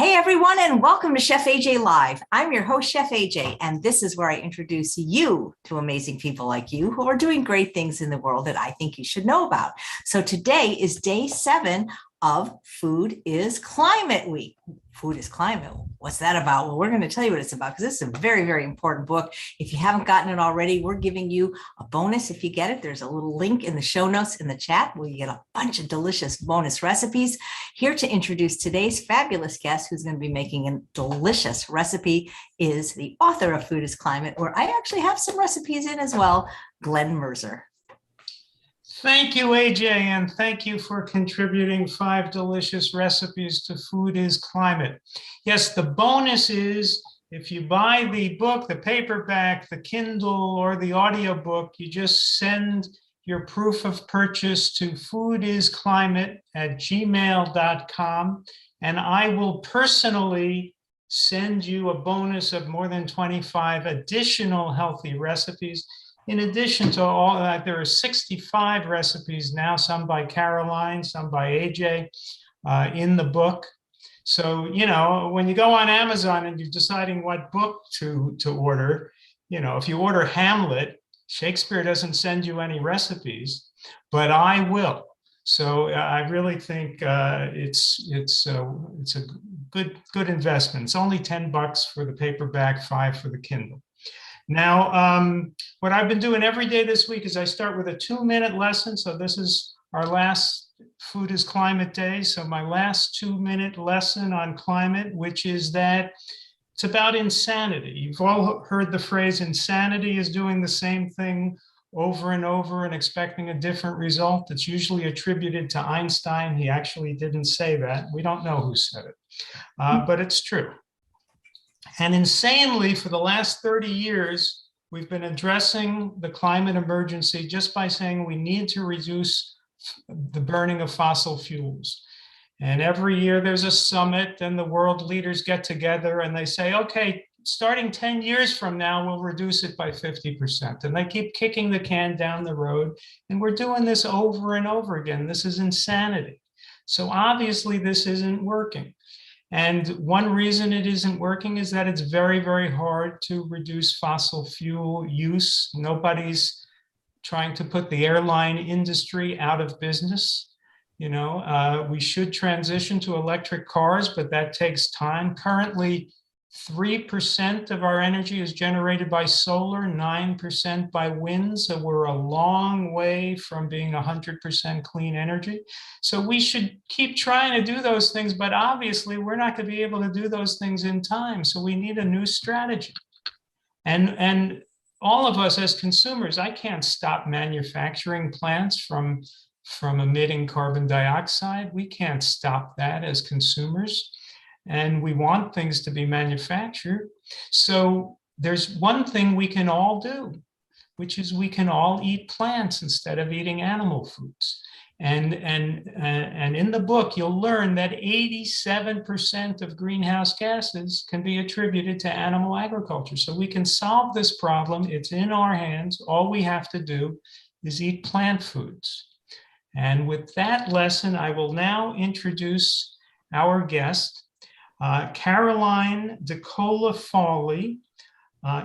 Hey everyone, and welcome to Chef AJ Live. I'm your host, Chef AJ, and this is where I introduce you to amazing people like you who are doing great things in the world that I think you should know about. So today is day 7 of Food is Climate Week. Food is Climate. What's that about? Well, we're going to tell you what it's about because this is a very, very important book. If you haven't gotten it already, we're giving you a bonus if you get it. There's a little link in the show notes in the chat where you get a bunch of delicious bonus recipes. Here to introduce today's fabulous guest who's going to be making a delicious recipe is the author of Food is Climate, where I actually have some recipes in as well, Glen Merzer. Thank you, AJ, and thank you for contributing 5 delicious recipes to Food is Climate. Yes, the bonus is if you buy the book, the paperback, the Kindle, or the audiobook, you just send your proof of purchase to foodisclimate@gmail.com, and I will personally send you a bonus of more than 25 additional healthy recipes. In addition to all that, there are 65 recipes now, some by Caroline, some by AJ, in the book. So, you know, when you go on Amazon and you're deciding what book to order, you know, if you order Hamlet, Shakespeare doesn't send you any recipes, but I will. So I really think it's a good investment. It's only $10 for the paperback, $5 for the Kindle. Now, what I've been doing every day this week is I start with a 2-minute lesson. So this is our last Food is Climate Day. So my last 2-minute lesson on climate, which is that it's about insanity. You've all heard the phrase insanity is doing the same thing over and over and expecting a different result. It's usually attributed to Einstein. He actually didn't say that. We don't know who said it, but it's true. And insanely, for the last 30 years, we've been addressing the climate emergency just by saying we need to reduce the burning of fossil fuels. And every year there's a summit and the world leaders get together and they say, okay, starting 10 years from now, we'll reduce it by 50%. And they keep kicking the can down the road. And we're doing this over and over again. This is insanity. So obviously this isn't working. And one reason it isn't working is that it's very, very hard to reduce fossil fuel use. Nobody's trying to put the airline industry out of business. You know, we should transition to electric cars, but that takes time. Currently, 3% of our energy is generated by solar, 9% by wind. So we're a long way from being 100% clean energy. So we should keep trying to do those things, but obviously we're not going to be able to do those things in time. So we need a new strategy. And all of us as consumers, I can't stop manufacturing plants from emitting carbon dioxide. We can't stop that as consumers. And we want things to be manufactured. So there's one thing we can all do, which is we can all eat plants instead of eating animal foods. And in the book, you'll learn that 87% of greenhouse gases can be attributed to animal agriculture. So we can solve this problem. It's in our hands. All we have to do is eat plant foods. And with that lesson, I will now introduce our guest. Caroline DiNicola Fawley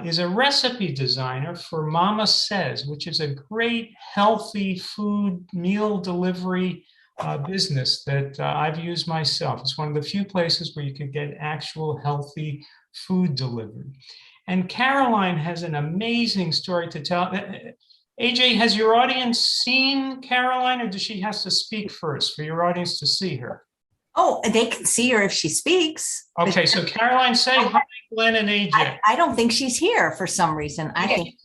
is a recipe designer for MamaSezz, which is a great healthy food meal delivery business that I've used myself. It's one of the few places where you can get actual healthy food delivered. And Caroline has an amazing story to tell. AJ, has your audience seen Caroline, or does she have to speak first for your audience to see her? Oh, they can see her if she speaks. Okay, so Caroline, say hi, Glen and AJ. I don't think she's here for some reason. I think.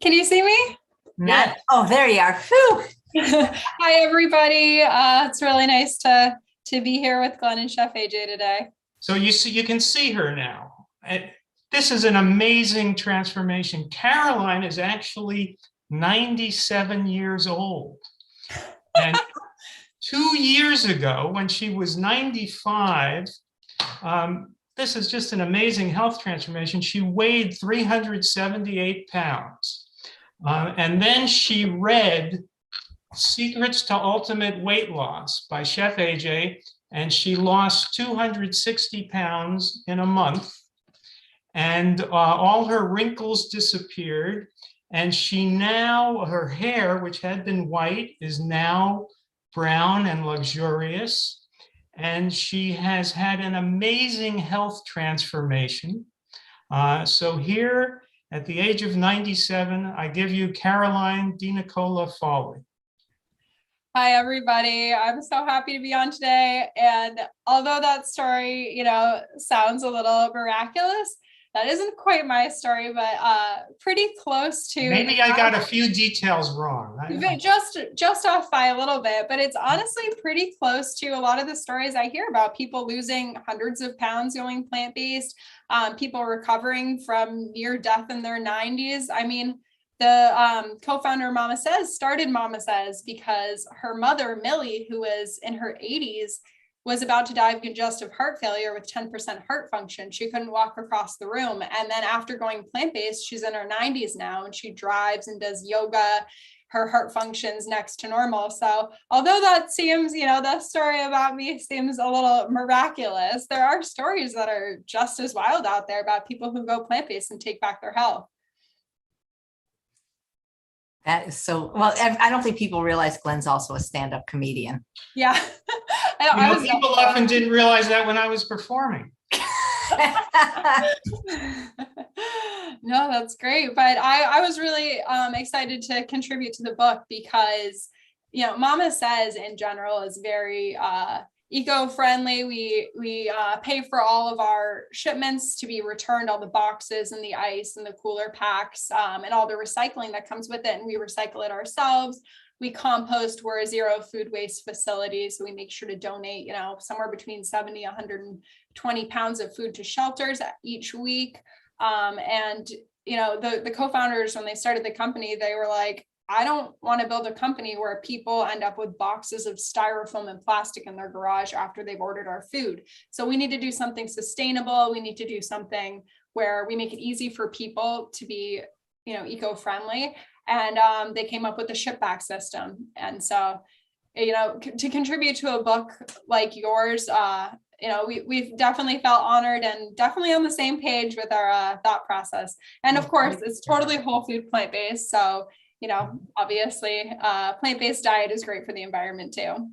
Can you see me? Not. Oh, there you are. Whew. Hi, everybody. It's really nice to be here with Glen and Chef AJ today. So you can see her now. This is an amazing transformation. Caroline is actually 97 years old. And 2 years ago, when she was 95, this is just an amazing health transformation. She weighed 378 pounds. And then she read Secrets to Ultimate Weight Loss by Chef AJ. and she lost 260 pounds in a month, and all her wrinkles disappeared. And her hair, which had been white, is now brown and luxurious. And she has had an amazing health transformation. So here, at the age of 97, I give you Caroline DiNicola Fawley. Hi, everybody. I'm so happy to be on today. And although that story, sounds a little miraculous, that isn't quite my story, but pretty close to. Maybe I got a few details wrong. Just off by a little bit, but it's honestly pretty close to a lot of the stories I hear about people losing hundreds of pounds going plant-based, people recovering from near death in their 90s. I mean, the co-founder of MamaSezz started MamaSezz because her mother, Millie, who was in her 80s, was about to die of congestive heart failure with 10% heart function. She couldn't walk across the room. And then after going plant-based, she's in her 90s now, and she drives and does yoga. Her heart functions next to normal. So although that seems, that story about me seems a little miraculous, there are stories that are just as wild out there about people who go plant-based and take back their health. That is so, well, I don't think people realize Glen's also a stand-up comedian. Yeah. People often didn't realize that when I was performing. No, that's great. But I was really excited to contribute to the book because, MamaSezz in general is very eco-friendly. We pay for all of our shipments to be returned, all the boxes and the ice and the cooler packs, and all the recycling that comes with it. And we recycle it ourselves. We compost. We're a zero food waste facility. So we make sure to donate, somewhere between 70, 120 pounds of food to shelters each week. And the co-founders, when they started the company, they were like, I don't want to build a company where people end up with boxes of styrofoam and plastic in their garage after they've ordered our food. So we need to do something sustainable. We need to do something where we make it easy for people to be, eco-friendly. And they came up with the ship back system. And so, to contribute to a book like yours, we've definitely felt honored and definitely on the same page with our thought process. And of course, it's totally whole food plant-based. So, obviously, plant-based diet is great for the environment too.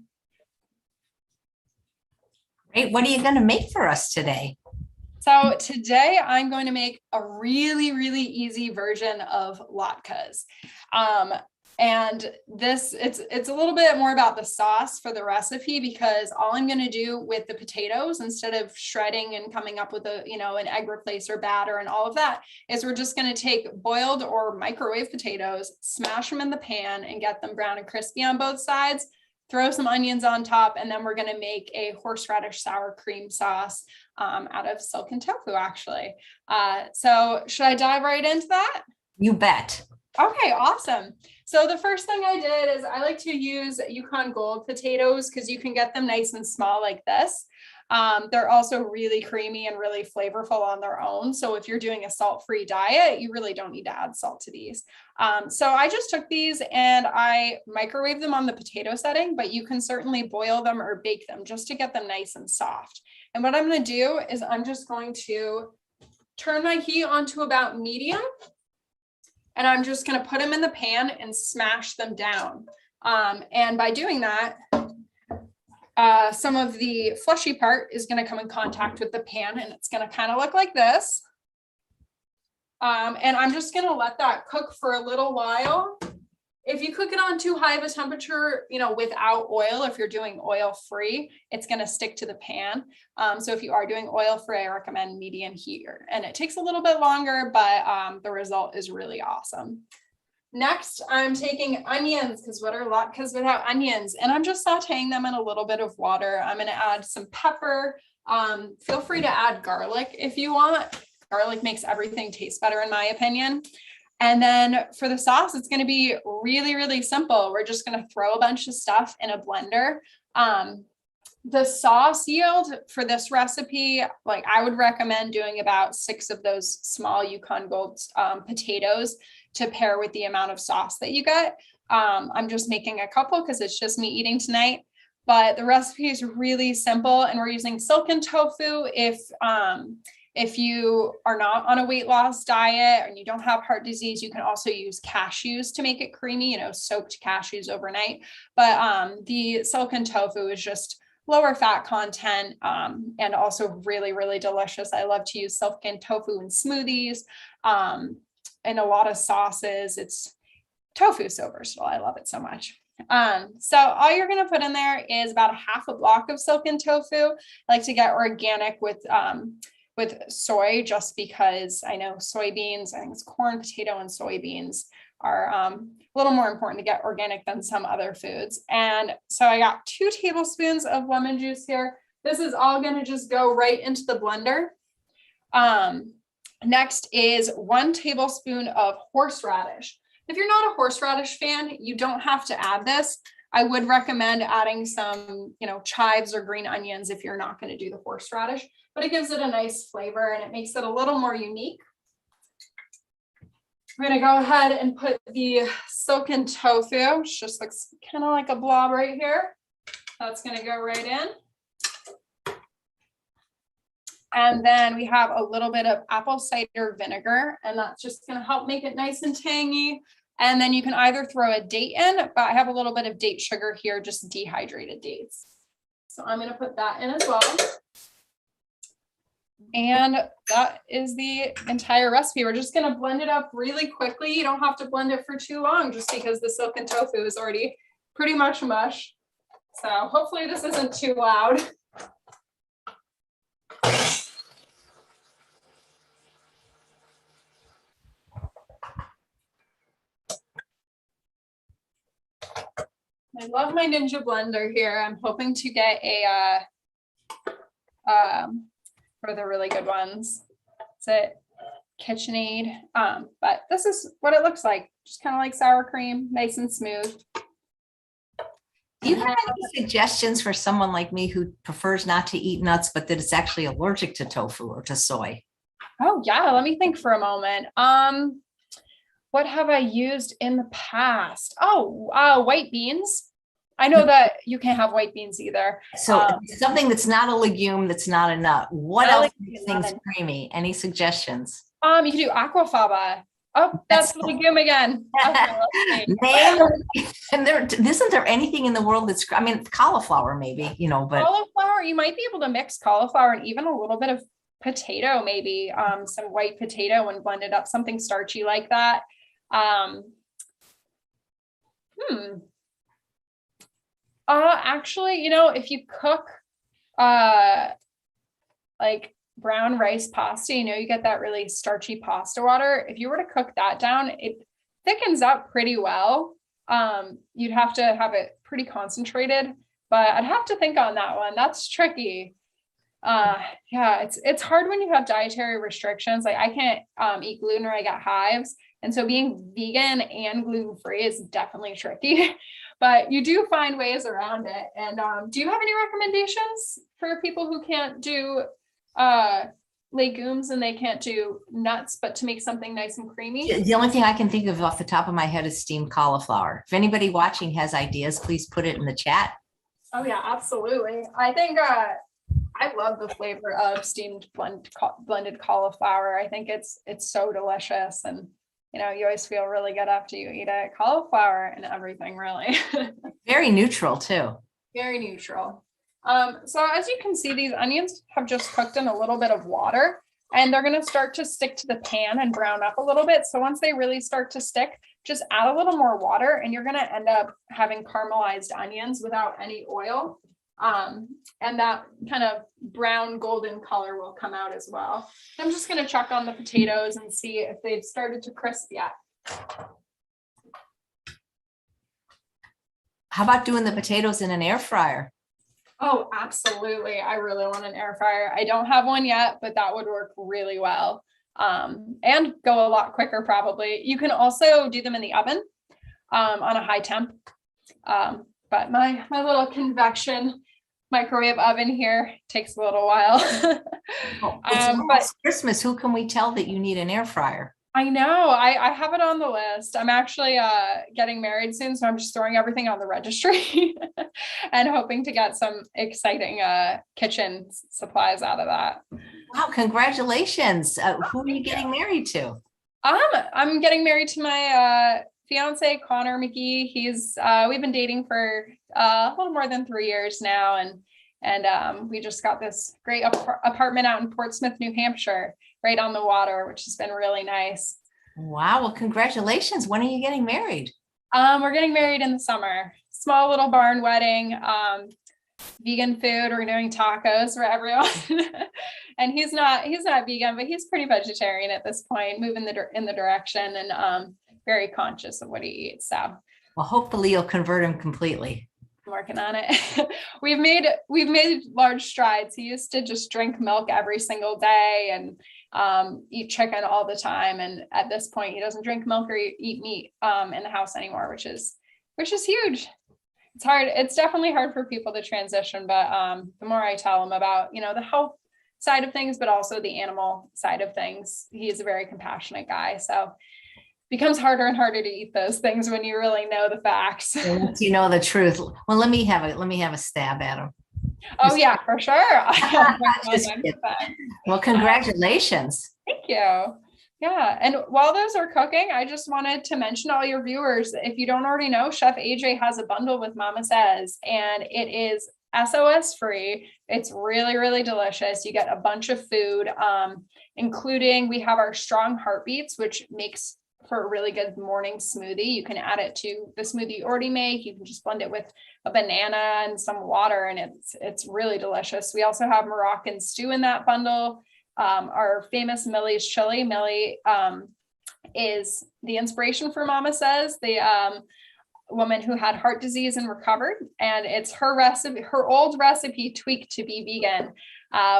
Great. What are you going to make for us today? So today I'm going to make a really, really easy version of latkes. And it's a little bit more about the sauce for the recipe, because all I'm going to do with the potatoes, instead of shredding and coming up with an egg replacer batter and all of that, is we're just going to take boiled or microwave potatoes, smash them in the pan and get them brown and crispy on both sides, throw some onions on top, and then we're going to make a horseradish sour cream sauce out of silken tofu, actually. So should I dive right into that? You bet. Okay, awesome. So the first thing I did is I like to use Yukon Gold potatoes because you can get them nice and small like this. They're also really creamy and really flavorful on their own. So if you're doing a salt-free diet, you really don't need to add salt to these. So I just took these and I microwaved them on the potato setting, but you can certainly boil them or bake them just to get them nice and soft. And what I'm going to do is I'm just going to turn my heat onto about medium. And I'm just going to put them in the pan and smash them down. And by doing that, some of the fleshy part is going to come in contact with the pan, and it's going to kind of look like this. And I'm just going to let that cook for a little while. If you cook it on too high of a temperature, without oil, if you're doing oil free, it's going to stick to the pan. So if you are doing oil free, I recommend medium heat, and it takes a little bit longer, but the result is really awesome. Next, I'm taking onions, because what are latkes without onions? And I'm just sauteing them in a little bit of water. I'm going to add some pepper. Feel free to add garlic if you want. Garlic makes everything taste better, in my opinion. And then for the sauce, it's going to be really, really simple. We're just going to throw a bunch of stuff in a blender. The sauce yield for this recipe, I would recommend doing about 6 of those small Yukon Gold potatoes to pair with the amount of sauce that you get. I'm just making a couple because it's just me eating tonight. but the recipe is really simple, and we're using silken tofu. If you are not on a weight loss diet and you don't have heart disease, you can also use cashews to make it creamy, soaked cashews overnight. But the silken tofu is just lower fat content, and also really, really delicious. I love to use silken tofu in smoothies, and a lot of sauces. It's tofu so versatile. I love it so much. So all you're going to put in there is about a half a block of silken tofu. I like to get organic with soy, just because I know soybeans, I think it's corn, potato, and soybeans are a little more important to get organic than some other foods. And so I got 2 tablespoons of lemon juice here. This is all going to just go right into the blender. Next is 1 tablespoon of horseradish. If you're not a horseradish fan, you don't have to add this. I would recommend adding some, chives or green onions if you're not going to do the horseradish, but it gives it a nice flavor and it makes it a little more unique. We're going to go ahead and put the silken tofu, which just looks kind of like a blob right here. That's going to go right in. And then we have a little bit of apple cider vinegar, and that's just going to help make it nice and tangy. And then you can either throw a date in, but I have a little bit of date sugar here, just dehydrated dates. So I'm going to put that in as well. And that is the entire recipe. We're just going to blend it up really quickly. You don't have to blend it for too long, just because the silken tofu is already pretty much mush. So hopefully this isn't too loud. I love my Ninja blender here. I'm hoping to get a for the really good ones. It's a KitchenAid, but this is what it looks like. Just kind of like sour cream, nice and smooth. Do you have any suggestions for someone like me who prefers not to eat nuts, but that is actually allergic to tofu or to soy? Oh yeah, let me think for a moment. What have I used in the past? Oh, white beans. I know that you can't have white beans either. So something that's not a legume, that's not a nut. What else makes things creamy? Any suggestions? You can do aquafaba. Oh, that's the legume again. And isn't there anything in the world that's, cauliflower maybe, but cauliflower, you might be able to mix cauliflower and even a little bit of potato, maybe some white potato and blend it up, something starchy like that. Actually, if you cook like brown rice pasta, you get that really starchy pasta water. If you were to cook that down, it thickens up pretty well. You'd have to have it pretty concentrated, but I'd have to think on that one. That's tricky. Yeah, it's hard when you have dietary restrictions. Like I can't eat gluten or I get hives. And so being vegan and gluten-free is definitely tricky, but you do find ways around it. And do you have any recommendations for people who can't do legumes and they can't do nuts, but to make something nice and creamy? The only thing I can think of off the top of my head is steamed cauliflower. If anybody watching has ideas, please put it in the chat. Oh yeah, absolutely. I think I love the flavor of steamed blended cauliflower. I think it's so delicious, and you always feel really good after you eat it. Cauliflower and everything, really. Very neutral too. Very neutral. So as you can see, these onions have just cooked in a little bit of water, and they're going to start to stick to the pan and brown up a little bit. So once they really start to stick, just add a little more water and you're going to end up having caramelized onions without any oil. And that kind of brown golden color will come out as well. I'm just going to check on the potatoes and see if they've started to crisp yet. How about doing the potatoes in an air fryer? Oh, absolutely. I really want an air fryer. I don't have one yet, but that would work really well. And go a lot quicker probably. You can also do them in the oven on a high temp. But my little convection microwave oven here takes a little while. But Christmas, who can we tell that you need an air fryer? I know. I have it on the list. I'm actually getting married soon, so I'm just throwing everything on the registry and hoping to get some exciting kitchen supplies out of that. Wow, congratulations. Who are you getting married to? I'm getting married to my fiance, Connor McGee. He's we've been dating for a little more than 3 years now, and we just got this great apartment out in Portsmouth, New Hampshire, right on the water, which has been really nice. Wow, well, congratulations. When are you getting married? We're getting married in the summer. Small little barn wedding, vegan food. We're doing tacos for everyone. And he's not vegan, but he's pretty vegetarian at this point, moving in the direction, and very conscious of what he eats. So Well, hopefully you'll convert him completely. I'm working on it. We've made large strides. He used to just drink milk every single day and eat chicken all the time. And at this point, he doesn't drink milk or eat meat in the house anymore, which is huge. It's hard. It's definitely hard for people to transition, but the more I tell him about, the health side of things, but also the animal side of things, he's a very compassionate guy. So becomes harder and harder to eat those things when you really know the facts. Once you know the truth. Well, let me have a stab at him. Oh yeah, for sure. Well, congratulations. Thank you. Yeah. And while those are cooking, I just wanted to mention to all your viewers, if you don't already know, Chef AJ has a bundle with MamaSezz, and it is SOS free. It's really, really delicious. You get a bunch of food, including we have our strong heartbeats, which makes for a really good morning smoothie. You can add it to the smoothie you already make. You can just blend it with a banana and some water, and it's really delicious. We also have Moroccan stew in that bundle. Our famous Millie's chili. Millie is the inspiration for MamaSezz, the woman who had heart disease and recovered, and it's her recipe, her old recipe tweaked to be vegan.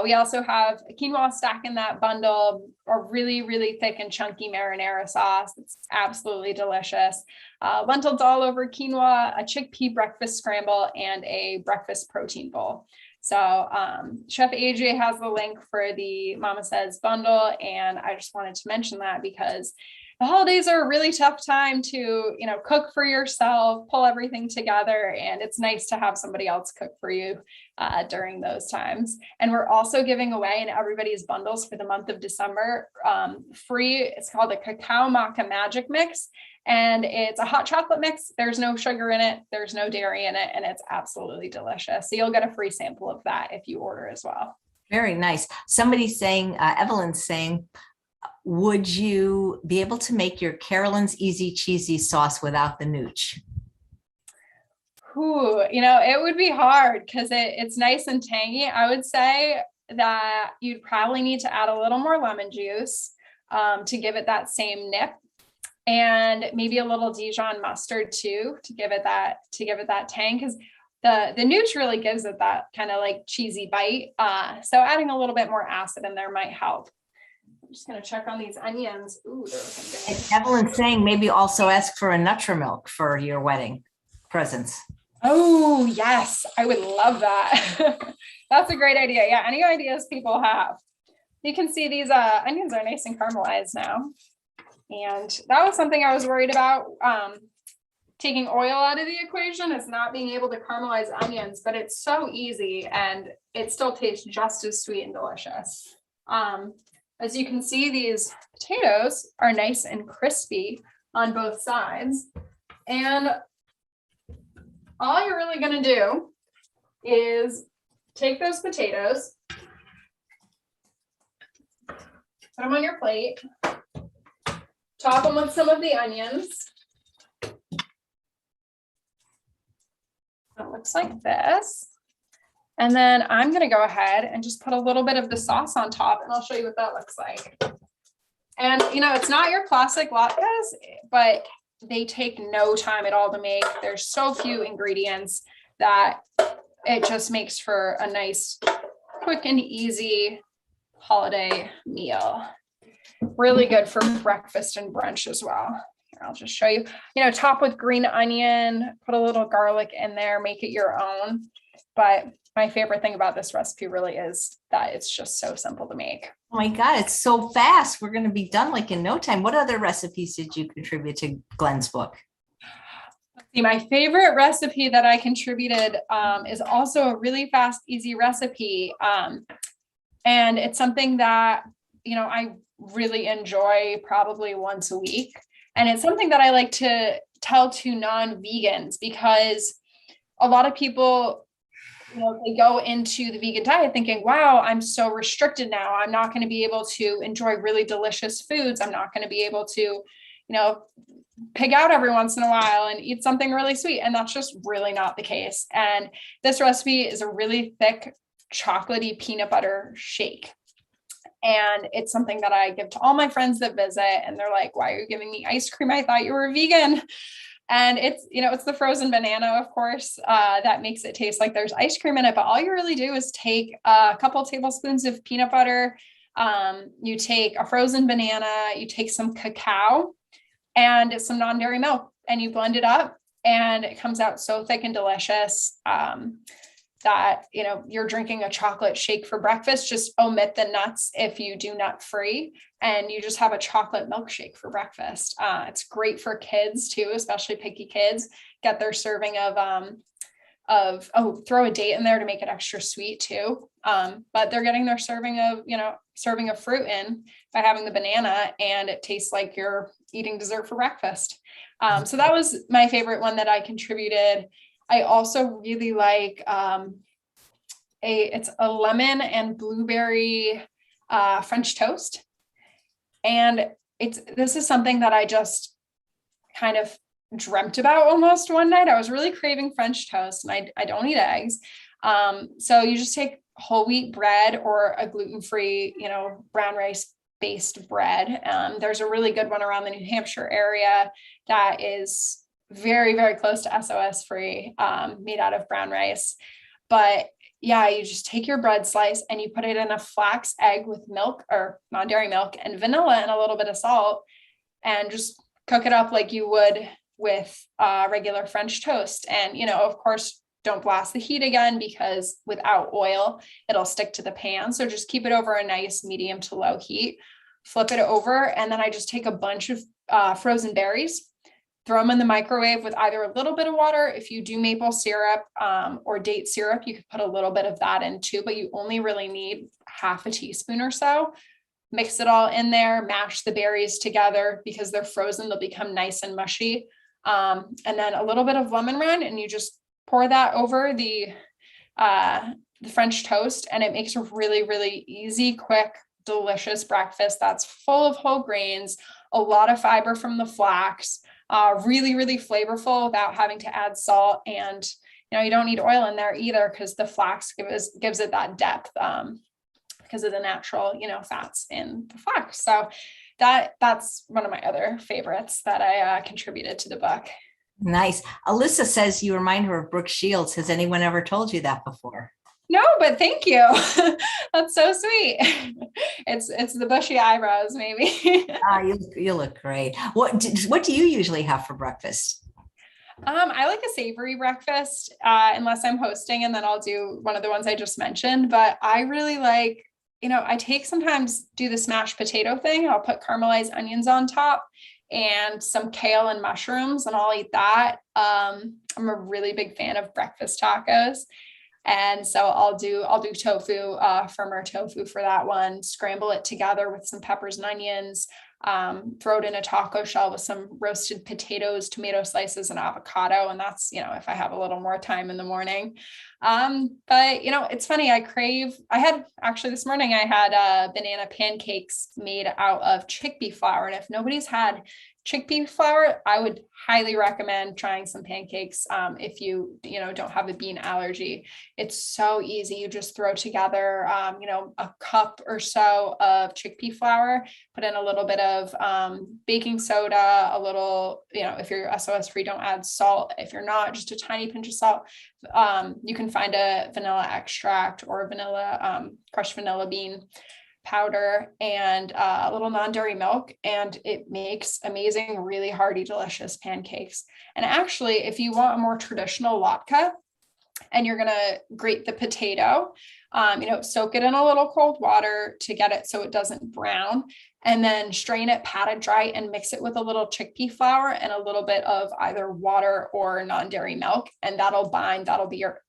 We also have a quinoa stack in that bundle, a really, really thick and chunky marinara sauce. It's absolutely delicious. Lentils all over quinoa, a chickpea breakfast scramble, and a breakfast protein bowl. So Chef AJ has the link for the MamaSezz bundle, and I just wanted to mention that because the holidays are a really tough time to, cook for yourself, pull everything together, and it's nice to have somebody else cook for you during those times. And we're also giving away in everybody's bundles for the month of December free. It's called a Cacao Maca Magic Mix, and it's a hot chocolate mix. There's no sugar in it, there's no dairy in it, and it's absolutely delicious. So you'll get a free sample of that if you order as well. Very nice. Somebody's saying, Evelyn's saying, would you be able to make your Carolyn's Easy Cheesy sauce without the nooch? Ooh, it would be hard because it's nice and tangy. I would say that you'd probably need to add a little more lemon juice to give it that same nip, and maybe a little Dijon mustard too to give it that tang, because the nooch really gives it that kind of like cheesy bite. So adding a little bit more acid in there might help. I'm just going to check on these onions. Ooh, they're looking good. Evelyn's saying maybe also ask for a Nutramilk for your wedding presents. Oh, yes. I would love that. That's a great idea. Yeah. Any ideas people have? You can see these onions are nice and caramelized now. And that was something I was worried about. Taking oil out of the equation is not being able to caramelize onions, but it's so easy and it still tastes just as sweet and delicious. As you can see, these potatoes are nice and crispy on both sides. And all you're really going to do is take those potatoes, put them on your plate, top them with some of the onions. It looks like this. And then I'm going to go ahead and just put a little bit of the sauce on top, and I'll show you what that looks like. And, it's not your classic latkes, but they take no time at all to make. There's so few ingredients that it just makes for a nice, quick and easy holiday meal. Really good for breakfast and brunch as well. Here, I'll just show you, top with green onion, put a little garlic in there, make it your own. But my favorite thing about this recipe really is that it's just so simple to make. Oh my God, it's so fast. We're going to be done like in no time. What other recipes did you contribute to Glen's book? My favorite recipe that I contributed is also a really fast, easy recipe. And it's something that, I really enjoy probably once a week. And it's something that I like to tell to non-vegans, because a lot of people, they go into the vegan diet thinking, wow, I'm so restricted now. I'm not going to be able to enjoy really delicious foods. I'm not going to be able to, pig out every once in a while and eat something really sweet. And that's just really not the case. And this recipe is a really thick, chocolatey peanut butter shake. And it's something that I give to all my friends that visit. And they're like, why are you giving me ice cream? I thought you were vegan. And it's, it's the frozen banana, of course, that makes it taste like there's ice cream in it. But all you really do is take a couple tablespoons of peanut butter. You take a frozen banana, you take some cacao and some non-dairy milk, and you blend it up, and it comes out so thick and delicious that, you're drinking a chocolate shake for breakfast. Just omit the nuts if you do nut free, and you just have a chocolate milkshake for breakfast. It's great for kids too, especially picky kids. Get their serving of throw a date in there to make it extra sweet too. But they're getting their serving of fruit in by having the banana, and it tastes like you're eating dessert for breakfast. So that was my favorite one that I contributed. I also really like it's a lemon and blueberry French toast. And this is something that I just kind of dreamt about almost one night. I was really craving French toast, and I don't eat eggs. So you just take whole wheat bread or a gluten-free, brown rice based bread. There's a really good one around the New Hampshire area that is very, very close to SOS free, made out of brown rice. But yeah, you just take your bread slice and you put it in a flax egg with milk or non-dairy milk and vanilla and a little bit of salt, and just cook it up like you would with regular French toast. And, of course, don't blast the heat again, because without oil, it'll stick to the pan. So just keep it over a nice medium to low heat, flip it over. And then I just take a bunch of frozen berries, throw them in the microwave with either a little bit of water. If you do maple syrup or date syrup, you could put a little bit of that in too, but you only really need half a teaspoon or so. Mix it all in there, mash the berries together. Because they're frozen, they'll become nice and mushy. And then a little bit of lemon rind, and you just pour that over the French toast, and it makes a really, really easy, quick, delicious breakfast that's full of whole grains, a lot of fiber from the flax, really, really flavorful without having to add salt. And, you don't need oil in there either, because the flax gives it that depth because of the natural, fats in the flax. So that's one of my other favorites that I contributed to the book. Nice. Alyssa says you remind her of Brooke Shields. Has anyone ever told you that before? No, but thank you. That's so sweet. It's the bushy eyebrows, maybe. You look great. What do you usually have for breakfast? I like a savory breakfast, unless I'm hosting, and then I'll do one of the ones I just mentioned. But I really like, I sometimes do the smashed potato thing. I'll put caramelized onions on top and some kale and mushrooms, and I'll eat that. I'm a really big fan of breakfast tacos. And so I'll do tofu, firmer tofu for that one, scramble it together with some peppers and onions, throw it in a taco shell with some roasted potatoes, tomato slices, and avocado. And that's, if I have a little more time in the morning. But it's funny, this morning I had banana pancakes made out of chickpea flour. And if nobody's had chickpea flour, I would highly recommend trying some pancakes if you don't have a bean allergy. It's so easy. You just throw together a cup or so of chickpea flour, put in a little bit of baking soda, a little, if you're SOS free, don't add salt. If you're not, just a tiny pinch of salt. You can find a vanilla extract or vanilla crushed vanilla bean. powder, and a little non-dairy milk, and it makes amazing, really hearty, delicious pancakes. And actually, if you want a more traditional latke, and you're gonna grate the potato, soak it in a little cold water to get it so it doesn't brown, and then strain it, pat it dry, and mix it with a little chickpea flour and a little bit of either water or non-dairy milk, and that'll be your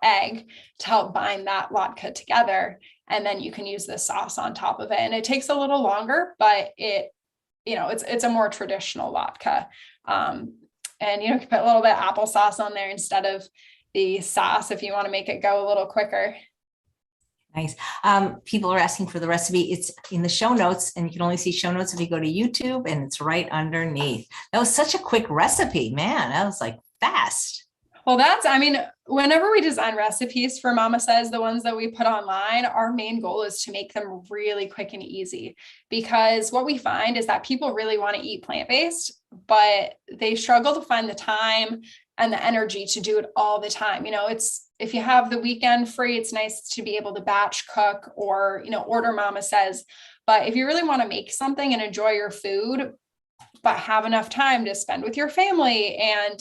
egg to help bind that latke together. And then you can use this sauce on top of it. And it takes a little longer, but it's a more traditional latke. And you can put a little bit of applesauce on there instead of the sauce if you want to make it go a little quicker. Nice. People are asking for the recipe. It's in the show notes, and you can only see show notes if you go to YouTube, and it's right underneath. That was such a quick recipe, man. That was like fast. Well, whenever we design recipes for MamaSezz, the ones that we put online, our main goal is to make them really quick and easy, because what we find is that people really want to eat plant-based, but they struggle to find the time and the energy to do it all the time. If you have the weekend free, it's nice to be able to batch cook or, order MamaSezz. But if you really want to make something and enjoy your food, but have enough time to spend with your family and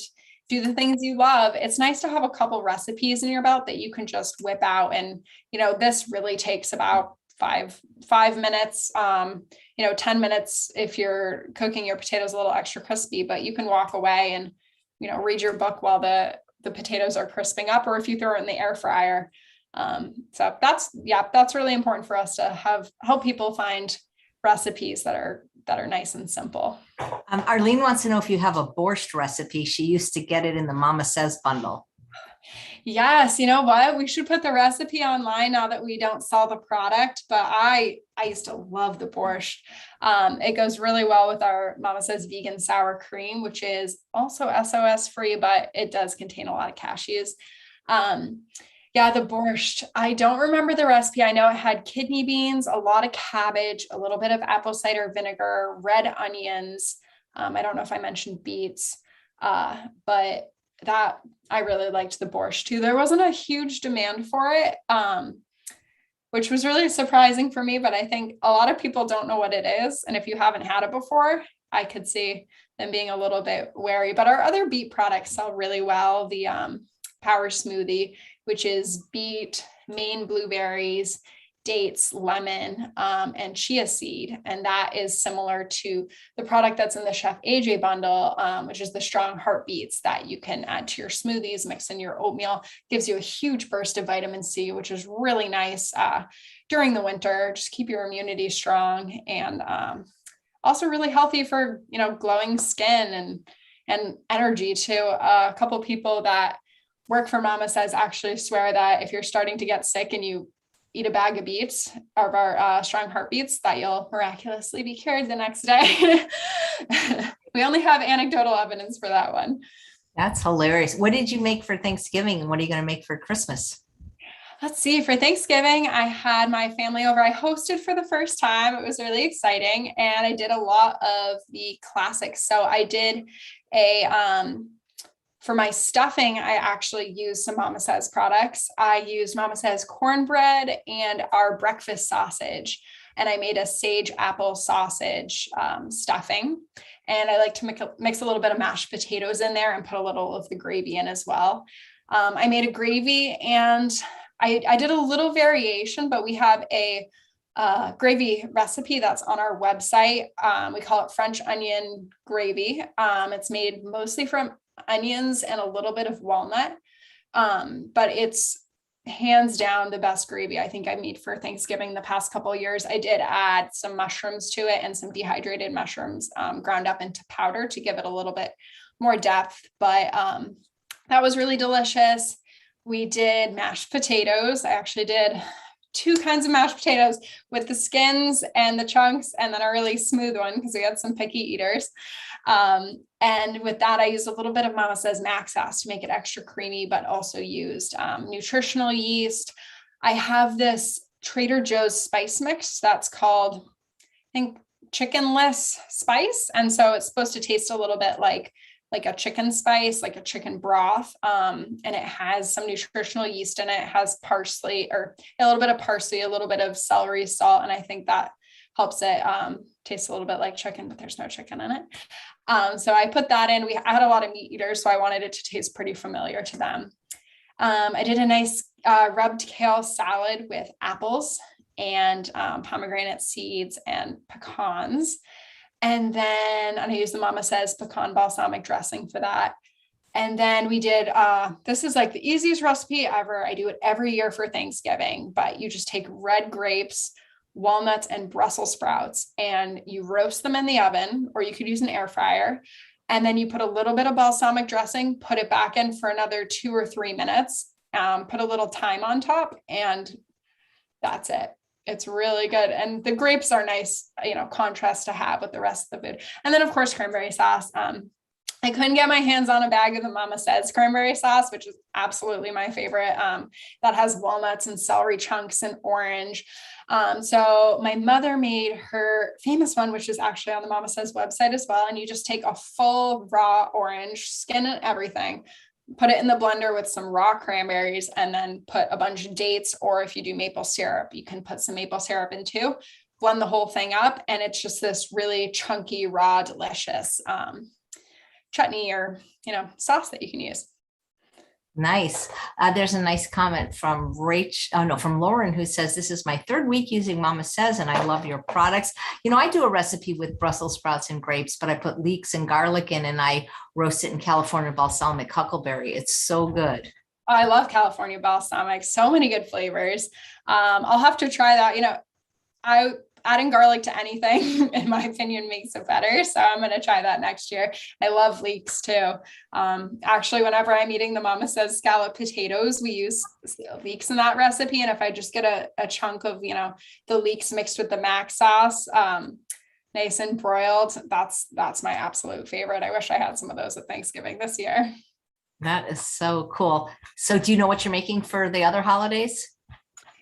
do the things you love, it's nice to have a couple recipes in your belt that you can just whip out. And, this really takes about five minutes, 10 minutes if you're cooking your potatoes a little extra crispy, but you can walk away and, read your book while the potatoes are crisping up, or if you throw it in the air fryer. So that's really important for us to help people find recipes that are nice and simple. Arlene wants to know if you have a borscht recipe. She used to get it in the MamaSezz bundle. Yes, you know what? We should put the recipe online now that we don't sell the product, but I used to love the borscht. It goes really well with our MamaSezz vegan sour cream, which is also SOS free, but it does contain a lot of cashews. The borscht, I don't remember the recipe. I know it had kidney beans, a lot of cabbage, a little bit of apple cider vinegar, red onions. I don't know if I mentioned beets, but that I really liked the borscht too. There wasn't a huge demand for it, which was really surprising for me, but I think a lot of people don't know what it is. And if you haven't had it before, I could see them being a little bit wary, but our other beet products sell really well. The Power Smoothie, which is beet, Maine blueberries, dates, lemon, and chia seed. And that is similar to the product that's in the Chef AJ bundle, which is the strong heartbeats that you can add to your smoothies, mix in your oatmeal, gives you a huge burst of vitamin C, which is really nice during the winter. Just keep your immunity strong, and also really healthy for, glowing skin and energy too. A couple people that work for MamaSezz actually swear that if you're starting to get sick and you eat a bag of beets, of our strong heartbeats, that you'll miraculously be cured the next day. We only have anecdotal evidence for that one. That's hilarious. What did you make for Thanksgiving, and what are you going to make for Christmas? Let's see. For Thanksgiving, I had my family over. I hosted for the first time. It was really exciting, and I did a lot of the classics. So I did for my stuffing, I actually used some MamaSezz products. I used MamaSezz cornbread and our breakfast sausage, and I made a sage apple sausage stuffing. And I like to mix a little bit of mashed potatoes in there and put a little of the gravy in as well. I made a gravy, and I did a little variation, but we have a gravy recipe that's on our website. We call it French onion gravy. It's made mostly from onions and a little bit of walnut, but it's hands down the best gravy I think I made for Thanksgiving the past couple of years. I did add some mushrooms to it and some dehydrated mushrooms ground up into powder to give it a little bit more depth, but that was really delicious. We did mashed potatoes. I actually did 2 kinds of mashed potatoes with the skins and the chunks, and then a really smooth one because we had some picky eaters. And with that, I used a little bit of MamaSezz Max sauce to make it extra creamy, but also used nutritional yeast. I have this Trader Joe's spice mix that's called, I think, chickenless spice. And so it's supposed to taste a little bit like like a chicken spice, like a chicken broth. And it has some nutritional yeast in it. It has parsley, or a little bit of parsley, a little bit of celery salt. And I think that helps it taste a little bit like chicken, but there's no chicken in it. So I put that in. I had a lot of meat eaters, so I wanted it to taste pretty familiar to them. I did a nice rubbed kale salad with apples and pomegranate seeds and pecans. And then I used the MamaSezz pecan balsamic dressing for that. And then we did, this is like the easiest recipe ever. I do it every year for Thanksgiving, but you just take red grapes, walnuts, and Brussels sprouts, and you roast them in the oven, or you could use an air fryer. And then you put a little bit of balsamic dressing, put it back in for another 2 or 3 minutes, put a little thyme on top, and that's it. It's really good. And the grapes are nice, contrast to have with the rest of the food. And then of course, cranberry sauce. I couldn't get my hands on a bag of the MamaSezz cranberry sauce, which is absolutely my favorite. That has walnuts and celery chunks and orange. So my mother made her famous one, which is actually on the MamaSezz website as well. And you just take a full raw orange, skin and everything, put it in the blender with some raw cranberries, and then put a bunch of dates, or if you do maple syrup, you can put some maple syrup in too, blend the whole thing up. And it's just this really chunky, raw, delicious chutney or, sauce that you can use. Nice. There's a nice comment from from Lauren, who says, this is my 3rd week using MamaSezz and I love your products. I do a recipe with Brussels sprouts and grapes, but I put leeks and garlic in, and I roast it in California balsamic huckleberry. It's so good. I love California balsamic. So many good flavors. I'll have to try that. Adding garlic to anything, in my opinion, makes it better. So I'm going to try that next year. I love leeks too. Actually, whenever I'm eating the MamaSezz scallop potatoes, we use leeks in that recipe. And if I just get a chunk of, the leeks mixed with the mac sauce, nice and broiled, that's my absolute favorite. I wish I had some of those at Thanksgiving this year. That is so cool. So do you know what you're making for the other holidays?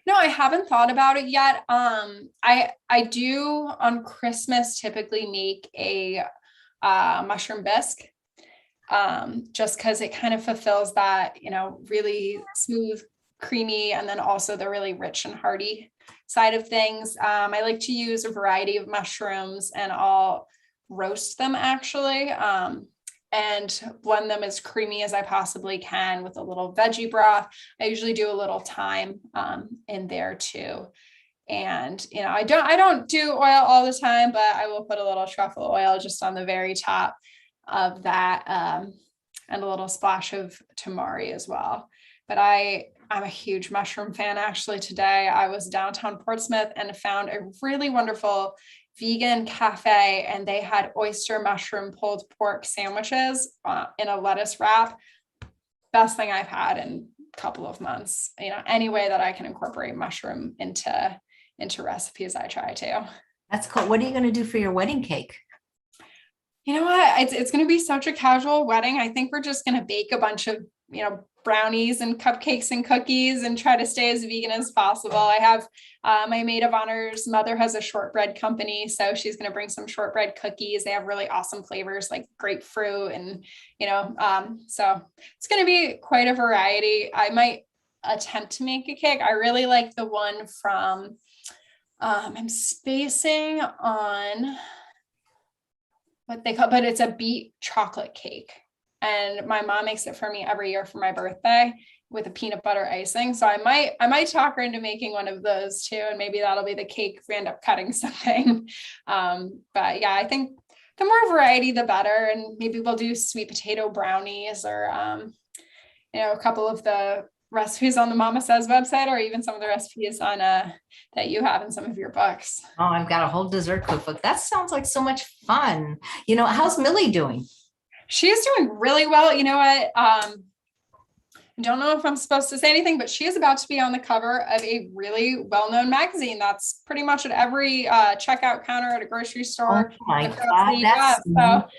No, I haven't thought about it yet. I do on Christmas typically make a mushroom bisque, just because it kind of fulfills that, really smooth, creamy, and then also the really rich and hearty side of things. I like to use a variety of mushrooms, and I'll roast them actually, and blend them as creamy as I possibly can with a little veggie broth. I usually do a little thyme in there too. And, I don't do oil all the time, but I will put a little truffle oil just on the very top of that, and a little splash of tamari as well. But I'm a huge mushroom fan. Actually, today I was downtown Portsmouth and found a really wonderful vegan cafe, and they had oyster mushroom pulled pork sandwiches in a lettuce wrap. Best thing I've had in a couple of months. Any way that I can incorporate mushroom into recipes, I try to. That's cool. What are you going to do for your wedding cake? You know what? It's going to be such a casual wedding. I think we're just going to bake a bunch of, brownies and cupcakes and cookies and try to stay as vegan as possible. I have my maid of honor's mother has a shortbread company, so she's going to bring some shortbread cookies. They have really awesome flavors like grapefruit and, so it's going to be quite a variety. I might attempt to make a cake. I really like the one from, I'm spacing on what they call, but it's a beet chocolate cake. And my mom makes it for me every year for my birthday with a peanut butter icing. So I might talk her into making one of those too. And maybe that'll be the cake if we end up cutting something. But yeah, I think the more variety, the better. And maybe we'll do sweet potato brownies or, a couple of the recipes on the MamaSezz website, or even some of the recipes on that you have in some of your books. Oh, I've got a whole dessert cookbook. That sounds like so much fun. How's Millie doing? She's doing really well. You know what? I don't know if I'm supposed to say anything, but she is about to be on the cover of a really well-known magazine that's pretty much at every checkout counter at a grocery store. Oh my God, that's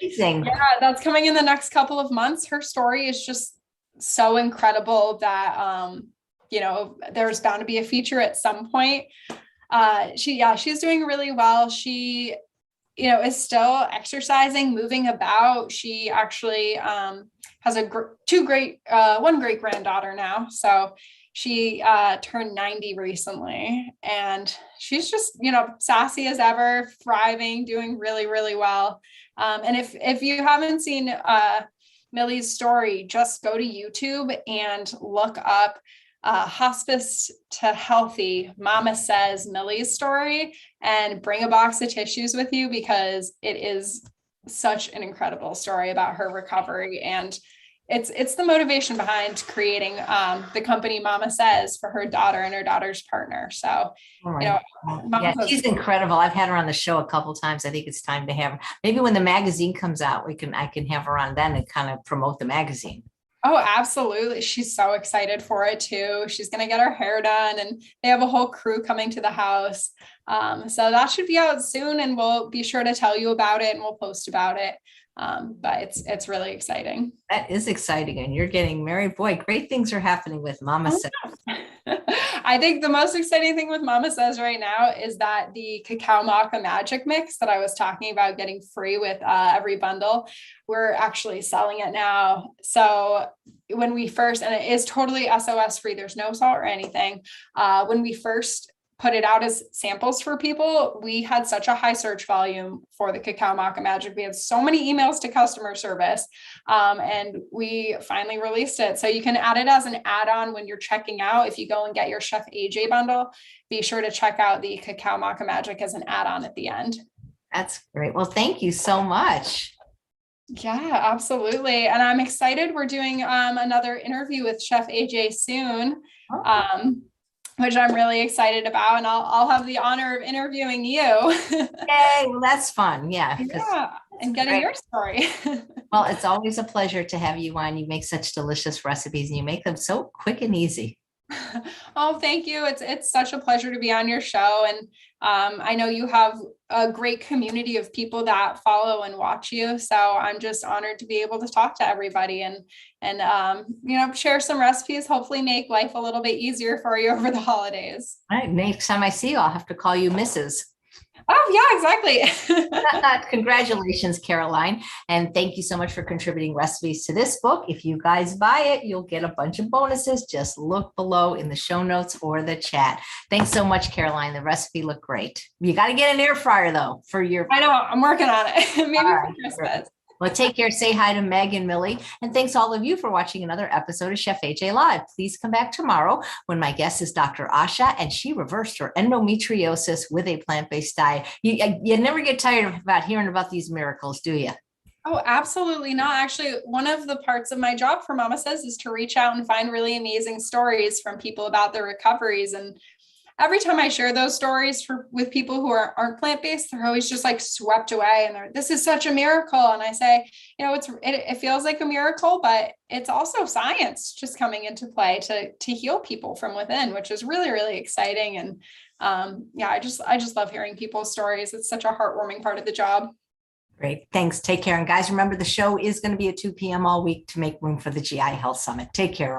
amazing. Yeah, that's coming in the next couple of months. Her story is just so incredible that, there's bound to be a feature at some point. She's doing really well. She is still exercising, moving about. She actually has one great granddaughter now. So she turned 90 recently, and she's just, sassy as ever, thriving, doing really, really well. And if you haven't seen Millie's story, just go to YouTube and look up Hospice to Healthy, MamaSezz Millie's story, and bring a box of tissues with you, because it is such an incredible story about her recovery. And it's the motivation behind creating the company MamaSezz for her daughter and her daughter's partner. So, yeah, she's incredible. I've had her on the show a couple of times. I think it's time to have her. Maybe when the magazine comes out, I can have her on then and kind of promote the magazine. Oh, absolutely. She's so excited for it too. She's going to get her hair done, and they have a whole crew coming to the house. So that should be out soon, and we'll be sure to tell you about it, and we'll post about it. But it's really exciting. That is exciting. And you're getting married. Boy, great things are happening with MamaSezz. I think the most exciting thing with MamaSezz right now is that the cacao maca magic mix that I was talking about getting free with every bundle, we're actually selling it now. So when we first, and it is totally SOS free, there's no salt or anything. When we first put it out as samples for people, we had such a high search volume for the cacao maca magic. We had so many emails to customer service, and we finally released it. So you can add it as an add-on when you're checking out. If you go and get your Chef AJ bundle, be sure to check out the cacao maca magic as an add-on at the end. That's great. Well, thank you so much. Yeah, absolutely. And I'm excited. We're doing another interview with Chef AJ soon. Which I'm really excited about, and I'll have the honor of interviewing you. Yay, well, that's fun. Yeah. And getting your story. Well, it's always a pleasure to have you on. You make such delicious recipes, and you make them so quick and easy. Oh, thank you. It's such a pleasure to be on your show. And I know you have a great community of people that follow and watch you. So I'm just honored to be able to talk to everybody and share some recipes, hopefully make life a little bit easier for you over the holidays. All right. Next time I see you, I'll have to call you Mrs. Oh, yeah, exactly. Congratulations, Caroline. And thank you so much for contributing recipes to this book. If you guys buy it, you'll get a bunch of bonuses. Just look below in the show notes or the chat. Thanks so much, Caroline. The recipe looked great. You got to get an air fryer, though, for your... I know. I'm working on it. Maybe for Christmas. Well, take care. Say hi to Meg and Millie. And thanks all of you for watching another episode of Chef AJ Live. Please come back tomorrow when my guest is Dr. Asha, and she reversed her endometriosis with a plant-based diet. You never get tired about hearing about these miracles, do you? Oh, absolutely not. Actually, one of the parts of my job for MamaSezz is to reach out and find really amazing stories from people about their recoveries. And every time I share those stories with people who aren't plant-based, they're always just like swept away, and this is such a miracle. And I say, it feels like a miracle, but it's also science just coming into play to heal people from within, which is really, really exciting. And I just love hearing people's stories. It's such a heartwarming part of the job. Great. Thanks. Take care. And guys, remember the show is going to be at 2 p.m. all week to make room for the GI Health Summit. Take care.